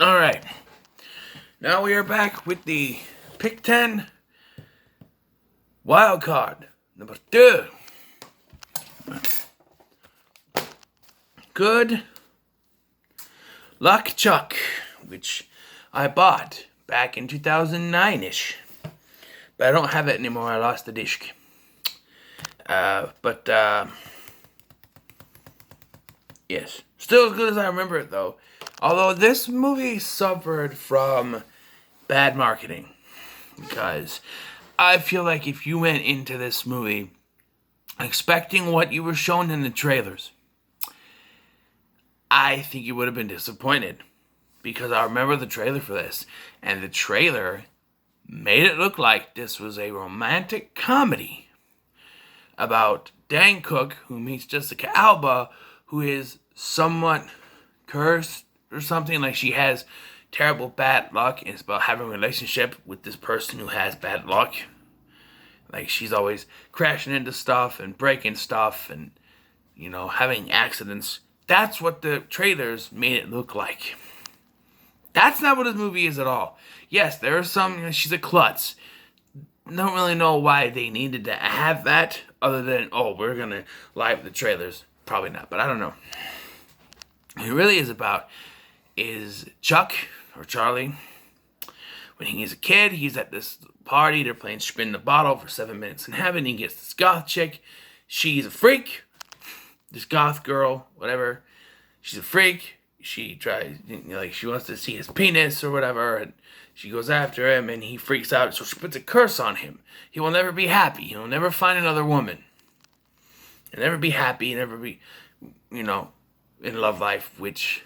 Alright, now we are back with the Pick 10 Wild Card number 2. Good Luck Chuck, which I bought back in 2009-ish. But I don't have it anymore, I lost the disc. Yes, still as good as I remember it though. Although this movie suffered from bad marketing. Because I feel like if you went into this movie expecting what you were shown in the trailers, I think you would have been disappointed. Because I remember the trailer for this. And the trailer made it look like this was a romantic comedy about Dan Cook, who meets Jessica Alba, who is somewhat cursed or something. Like she has terrible bad luck, and it's about having a relationship with this person who has bad luck. Like she's always crashing into stuff and breaking stuff and, you know, having accidents. That's what the trailers made it look like. That's not what this movie is at all. Yes, there are some, she's a klutz. Don't really know why they needed to have that, other than, oh, we're gonna lie with the trailers. Probably not, but I don't know. What it really is about is Chuck, or Charlie. When he's a kid, he's at this party. They're playing Spin the Bottle for 7 Minutes in Heaven. He gets this goth chick. She's a freak. This goth girl, whatever. She's a freak. She tries, like, she wants to see his penis or whatever, and she goes after him, and he freaks out, so she puts a curse on him. He will never be happy. He'll never find another woman. He'll never be happy. He'll never be, you know, in love life, which...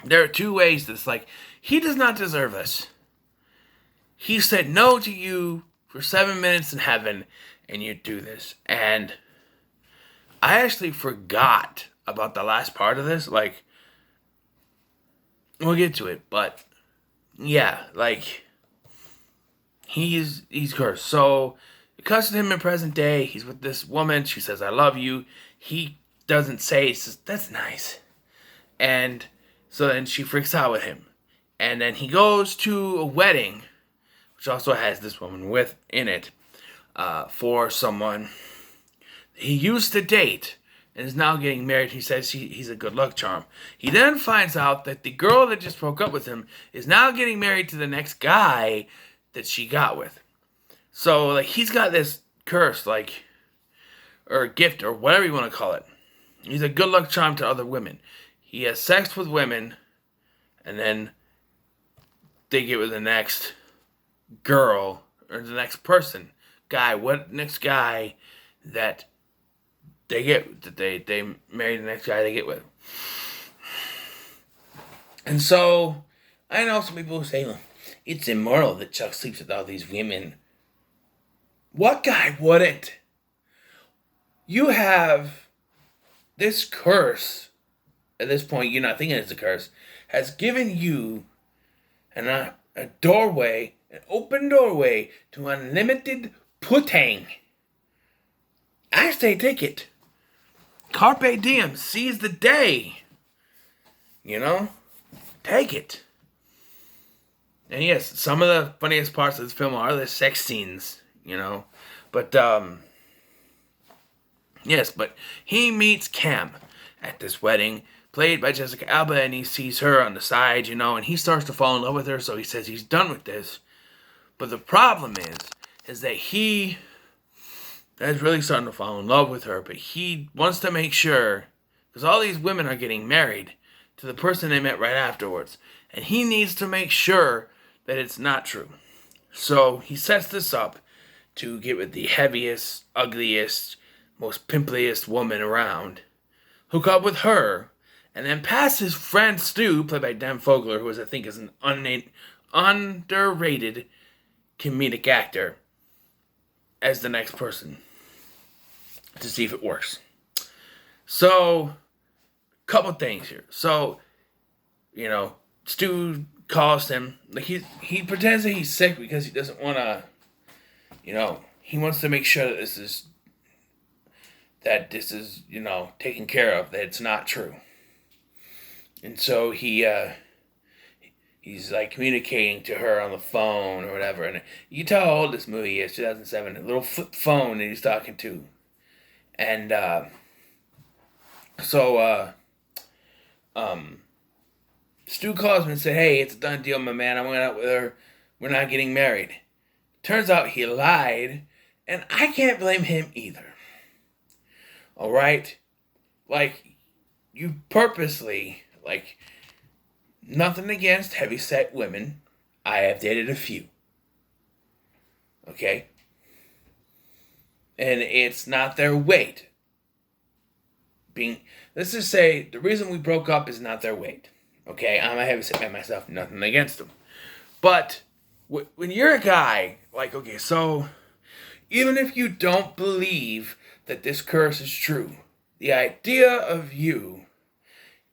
There are two ways that's like, he does not deserve us. He said no to you for 7 minutes in heaven, and you do this. And I actually forgot about the last part of this. Like, we'll get to it, but yeah, like, he's cursed. So it cuts to him in present day. He's with this woman. She says, "I love you." He doesn't say. He says, "That's nice." And so then she freaks out with him. And then he goes to a wedding, which also has this woman in it, for someone he used to date and is now getting married. He says he's a good luck charm. He then finds out that the girl that just broke up with him is now getting married to the next guy that she got with. So, like, he's got this curse, like, or gift, or whatever you want to call it. He's a good luck charm to other women. He has sex with women, and then they get with the next girl, or the next person, next guy that they marry the next guy they get with. And so, I know some people say, well, it's immoral that Chuck sleeps with all these women. What guy wouldn't? You have this curse. At this point, you're not thinking it's a curse, has given you a doorway, an open doorway to unlimited pudding. I say take it. Carpe diem, seize the day. You know? Take it. And yes, some of the funniest parts of this film are the sex scenes, you know? But, yes, but he meets Cam at this wedding, played by Jessica Alba, and he sees her on the side, you know, and he starts to fall in love with her, so he says he's done with this. But the problem is that he is really starting to fall in love with her, but he wants to make sure, because all these women are getting married to the person they met right afterwards, and he needs to make sure that it's not true. So he sets this up to get with the heaviest, ugliest, most pimpliest woman around, hook up with her, and then pass his friend Stu, played by Dan Fogler, who I think is an underrated comedic actor, as the next person, to see if it works. So, couple things here. So, you know, Stu calls him. Like, he pretends that he's sick because he doesn't want to, you know, he wants to make sure that this is, you know, taken care of, that it's not true. And so he's like communicating to her on the phone or whatever. And you can tell how old this movie is, 2007. A little flip phone that he's talking to. And so Stu calls me and said, "Hey, it's a done deal, my man. I went out with her. We're not getting married." Turns out he lied, and I can't blame him either. All right? Like, you purposely, like, nothing against heavyset women. I have dated a few. Okay? And it's not their weight. Let's just say the reason we broke up is not their weight. Okay? I'm a heavyset man myself, nothing against them. But when you're a guy, like, okay, so even if you don't believe that this curse is true, the idea of you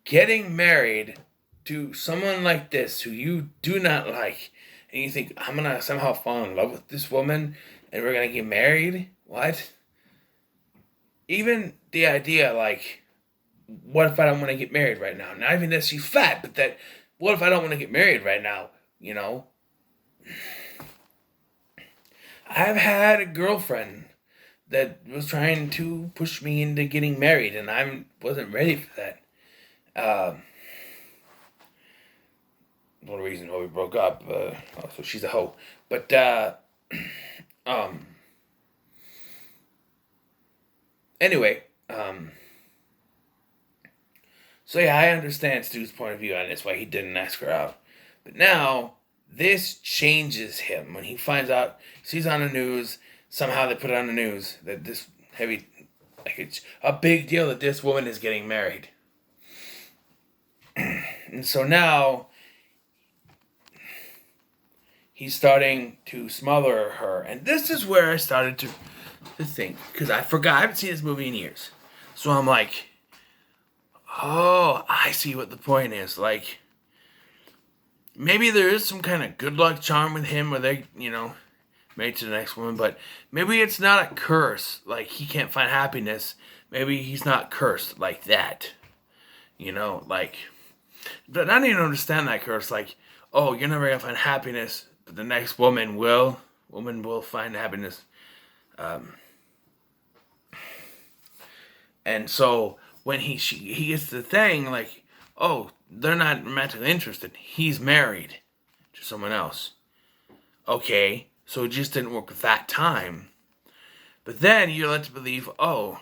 getting married to someone like this who you do not like, and you think, I'm gonna somehow fall in love with this woman and we're gonna get married? What? Even the idea, like, what if I don't want to get married right now? Not even that she's fat, but that, what if I don't want to get married right now? You know? I've had a girlfriend that was trying to push me into getting married, and I wasn't ready for that. One reason why we broke up. So she's a hoe. But anyway, so yeah, I understand Stu's point of view on this, why he didn't ask her out. But now this changes him when he finds out, sees on the news, somehow they put it on the news that this like it's a big deal that this woman is getting married. And so now he's starting to smother her. And this is where I started to think, because I haven't seen this movie in years. So I'm like, oh, I see what the point is. Like, maybe there is some kind of good luck charm with him where they, married to the next woman, but maybe it's not a curse. Like, he can't find happiness. Maybe he's not cursed like that. But I don't even understand that curse. Like, oh, you're never gonna find happiness, but the next woman will. Woman will find happiness. And so when he gets the thing, like, oh, they're not romantically interested. He's married to someone else. Okay, so it just didn't work at that time. But then you're led to believe, oh,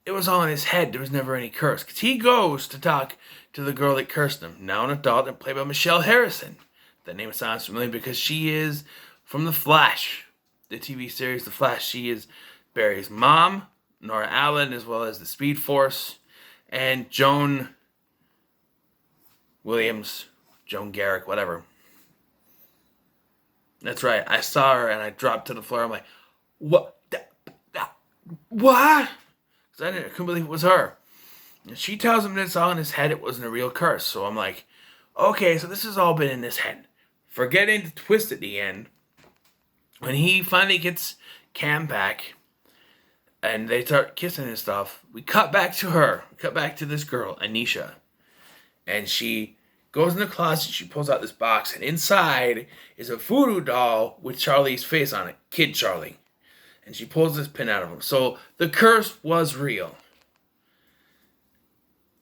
it was all in his head. There was never any curse. Because he goes to talk to the girl that cursed him, now an adult and played by Michelle Harrison. That name sounds familiar because she is from The Flash, the TV series The Flash. She is Barry's mom, Nora Allen, as well as the Speed Force, and Joan Williams, Joan Garrick, whatever. That's right. I saw her and I dropped to the floor. I'm like, what? What? Because I couldn't believe it was her. And she tells him that it's all in his head. It wasn't a real curse. So I'm like, okay, so this has all been in his head. Forgetting the twist at the end, when he finally gets Cam back and they start kissing and stuff, we cut back to her. We cut back to this girl, Anisha. And she goes in the closet, she pulls out this box, and inside is a voodoo doll with Charlie's face on it. Kid Charlie. And she pulls this pin out of him. So the curse was real.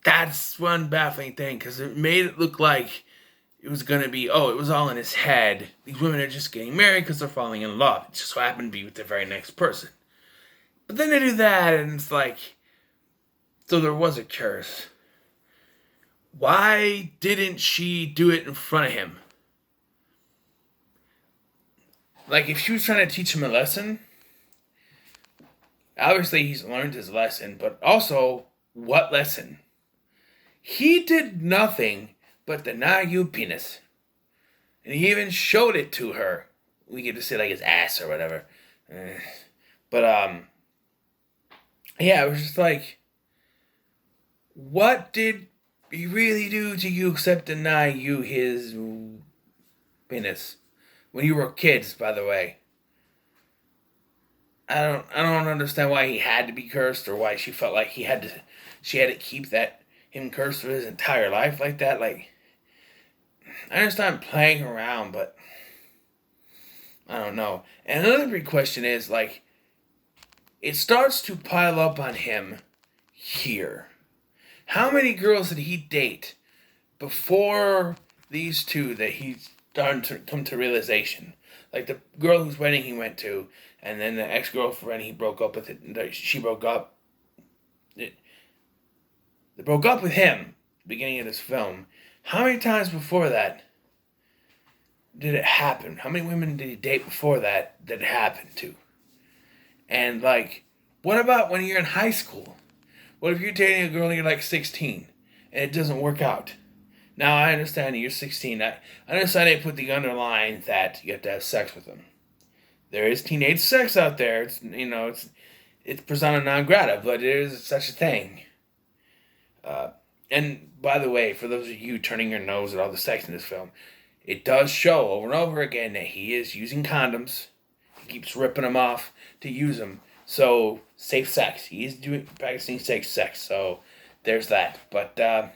That's one baffling thing, because it made it look like it was going to be, oh, it was all in his head. These women are just getting married because they're falling in love. It just so happened to be with the very next person. But then they do that, and it's like, so there was a curse. Why didn't she do it in front of him? Like, if she was trying to teach him a lesson, obviously he's learned his lesson, but also, what lesson? He did nothing but deny you penis. And he even showed it to her. We get to say, like, his ass or whatever. But, yeah, it was just like, what did he really do to you except deny you his penis? When you were kids, by the way. I don't understand why he had to be cursed, or why she felt like she had to keep that him curse for his entire life like that. Like, I understand playing around, but I don't know. And another big question is, like, it starts to pile up on him here. How many girls did he date before these two that he's starting to come to realization? Like the girl whose wedding he went to, and then the ex-girlfriend he broke up with. She broke up. They broke up with him at the beginning of this film. How many times before that did it happen? How many women did he date before that it happened to? And, like, what about when you're in high school? What if you're dating a girl and you're like 16 and it doesn't work out? Now, I understand you're 16. I understand they put the underline that you have to have sex with them. There is teenage sex out there. It's persona non grata, but there is such a thing. And by the way, for those of you turning your nose at all the sex in this film, it does show over and over again that he is using condoms. He keeps ripping them off to use them. So, safe sex. He is practicing safe sex. So, there's that. But, yeah,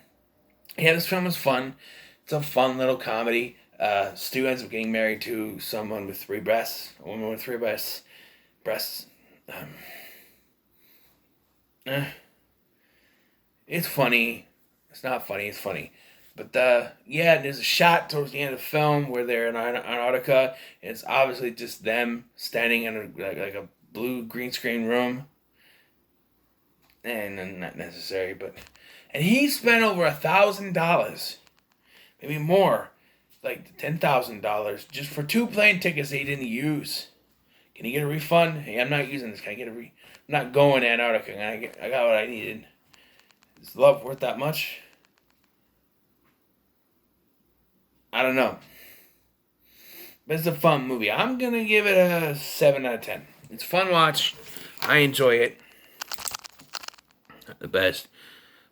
this film is fun. It's a fun little comedy. Stu ends up getting married to someone with 3 breasts. A woman with 3 breasts. It's funny. It's not funny. It's funny. But, yeah, there's a shot towards the end of the film where they're in Antarctica. And it's obviously just them standing in a blue green screen room. And not necessary, but... And he spent over $1,000. Maybe more. Like $10,000 just for 2 plane tickets he didn't use. Can he get a refund? Hey, I'm not using this. Can I get I'm not going to Antarctica. I got what I needed. Is love worth that much? I don't know. But it's a fun movie. I'm going to give it a 7 out of 10. It's a fun watch. I enjoy it. Not the best.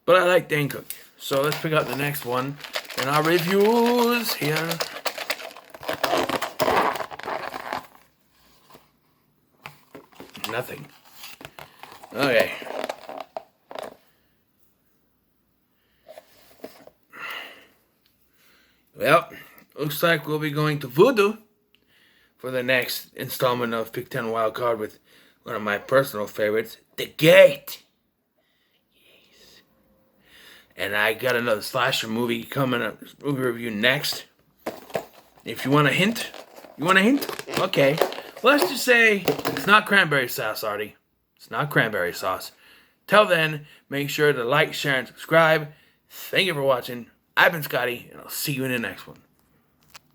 But I like Dane Cook. So let's pick up the next one in our reviews here. Nothing. Okay. Well, looks like we'll be going to Voodoo for the next installment of Pick 10 Wild Card with one of my personal favorites, The Gate. Yes. And I got another slasher movie coming up, movie review next. If you want a hint, Okay. Let's just say it's not cranberry sauce, Artie. It's not cranberry sauce. Till then, make sure to like, share, and subscribe. Thank you for watching. I've been Scotty, and I'll see you in the next one.